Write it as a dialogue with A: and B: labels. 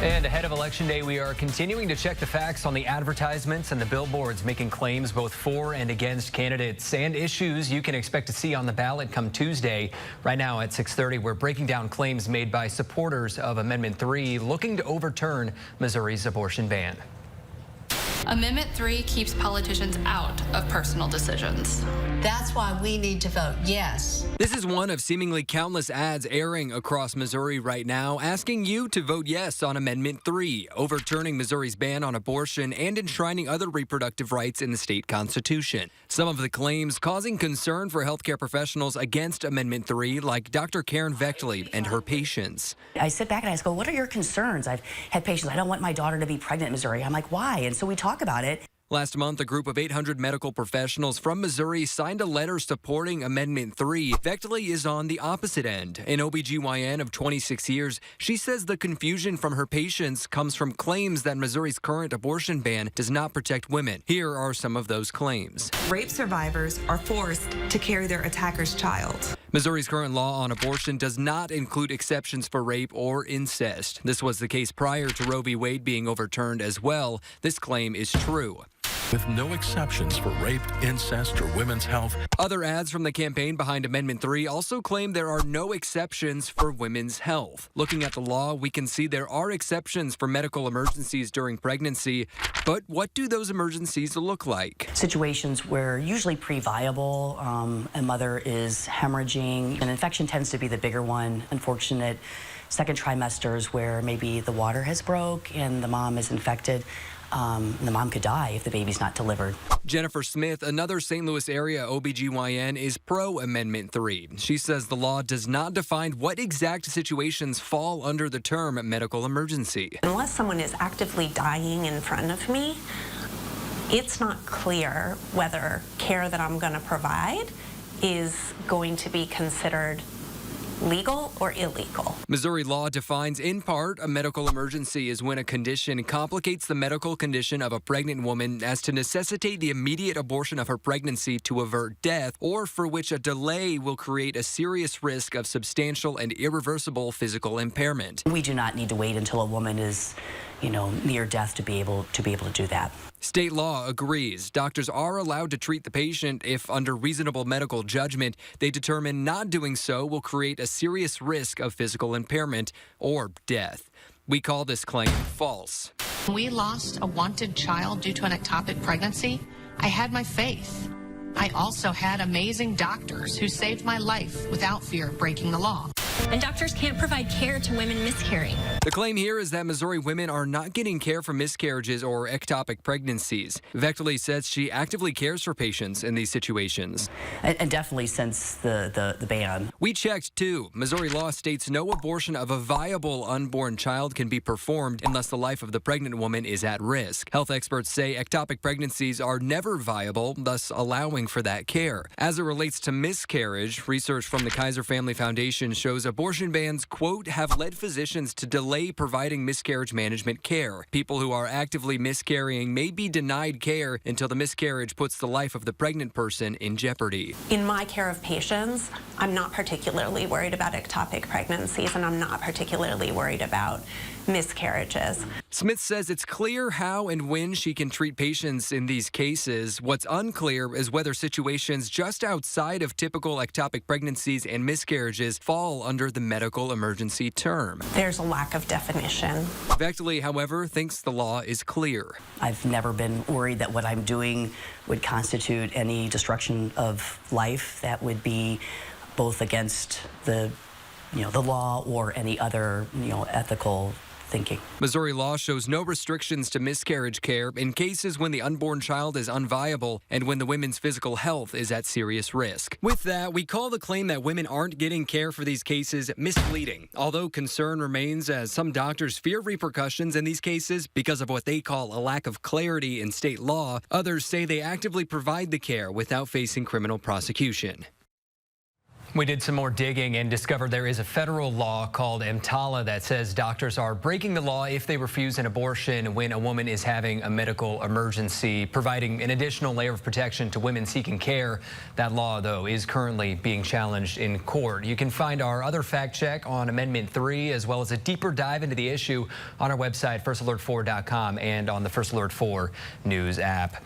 A: And ahead of Election Day, we are continuing to check the facts on the advertisements and the billboards making claims both for and against candidates and issues you can expect to see on the ballot come Tuesday. Right now at 6:30, we're breaking down claims made by supporters of Amendment 3 looking to overturn Missouri's abortion ban.
B: Amendment 3 keeps politicians out of personal decisions.
C: That's why we need to vote yes.
A: This is one of seemingly countless ads airing across Missouri right now, asking you to vote yes on Amendment 3, overturning Missouri's ban on abortion and enshrining other reproductive rights in the state constitution. Some of the claims causing concern for healthcare professionals against Amendment 3, like Dr. Karen Vechtley and her patients.
D: I sit back and I go, what are your concerns? I've had patients, I don't want my daughter to be pregnant in Missouri. I'm like, why? And so we talk about it.
A: Last month, a group of 800 medical professionals from Missouri signed a letter supporting Amendment 3. Vechtley is on the opposite end. An OBGYN of 26 years, she says the confusion from her patients comes from claims that Missouri's current abortion ban does not protect women. Here are some of those claims.
E: Rape survivors are forced to carry their attacker's child.
A: Missouri's current law on abortion does not include exceptions for rape or incest. This was the case prior to Roe v. Wade being overturned as well. This claim is true.
F: With no exceptions for rape, incest, or women's health.
A: Other ads from the campaign behind Amendment 3 also claim there are no exceptions for women's health. Looking at the law, we can see there are exceptions for medical emergencies during pregnancy, but what do those emergencies look like?
D: Situations where usually pre-viable, a mother is hemorrhaging. An infection tends to be the bigger one. Unfortunate second trimesters where maybe the water has broke and the mom is infected. The mom could die if the baby's not delivered.
A: Jennifer Smith, another St. Louis area OBGYN, is pro-Amendment 3. She says the law does not define what exact situations fall under the term medical emergency.
G: Unless someone is actively dying in front of me, it's not clear whether care that I'm going to provide is going to be considered legal or illegal.
A: Missouri law defines in part a medical emergency as when a condition complicates the medical condition of a pregnant woman as to necessitate the immediate abortion of her pregnancy to avert death, or for which a delay will create a serious risk of substantial and irreversible physical impairment.
D: We do not need to wait until a woman is, near death to be able to do that.
A: State law agrees. Doctors are allowed to treat the patient if, under reasonable medical judgment, they determine not doing so will create a serious risk of physical impairment or death. We call this claim false.
H: We lost a wanted child due to an ectopic pregnancy. I had my faith. I also had amazing doctors who saved my life without fear of breaking the law.
I: And doctors can't provide care to women miscarrying.
A: The claim here is that Missouri women are not getting care for miscarriages or ectopic pregnancies. Vechtley says she actively cares for patients in these situations.
D: And definitely since the ban.
A: We checked, too. Missouri law states no abortion of a viable unborn child can be performed unless the life of the pregnant woman is at risk. Health experts say ectopic pregnancies are never viable, thus allowing for that care. As it relates to miscarriage, research from the Kaiser Family Foundation shows abortion bans, quote, have led physicians to delay providing miscarriage management care. People who are actively miscarrying may be denied care until the miscarriage puts the life of the pregnant person in jeopardy.
G: In my care of patients, I'm not particularly worried about ectopic pregnancies, and I'm not particularly worried about miscarriages.
A: Smith says it's clear how and when she can treat patients in these cases. What's unclear is whether situations just outside of typical ectopic pregnancies and miscarriages fall under the medical emergency term.
G: There's a lack of definition.
A: Vechtley, however, thinks the law is clear.
D: I've never been worried that what I'm doing would constitute any destruction of life that would be both against the law or any other, ethical thinking.
A: Missouri law shows no restrictions to miscarriage care in cases when the unborn child is unviable and when the women's physical health is at serious risk. With that, we call the claim that women aren't getting care for these cases misleading, although concern remains as some doctors fear repercussions in these cases because of what they call a lack of clarity in state law. Others say they actively provide the care without facing criminal prosecution. We did some more digging and discovered there is a federal law called EMTALA that says doctors are breaking the law if they refuse an abortion when a woman is having a medical emergency, providing an additional layer of protection to women seeking care. That law, though, is currently being challenged in court. You can find our other fact check on Amendment 3, as well as a deeper dive into the issue on our website, firstalert4.com, and on the First Alert 4 News app.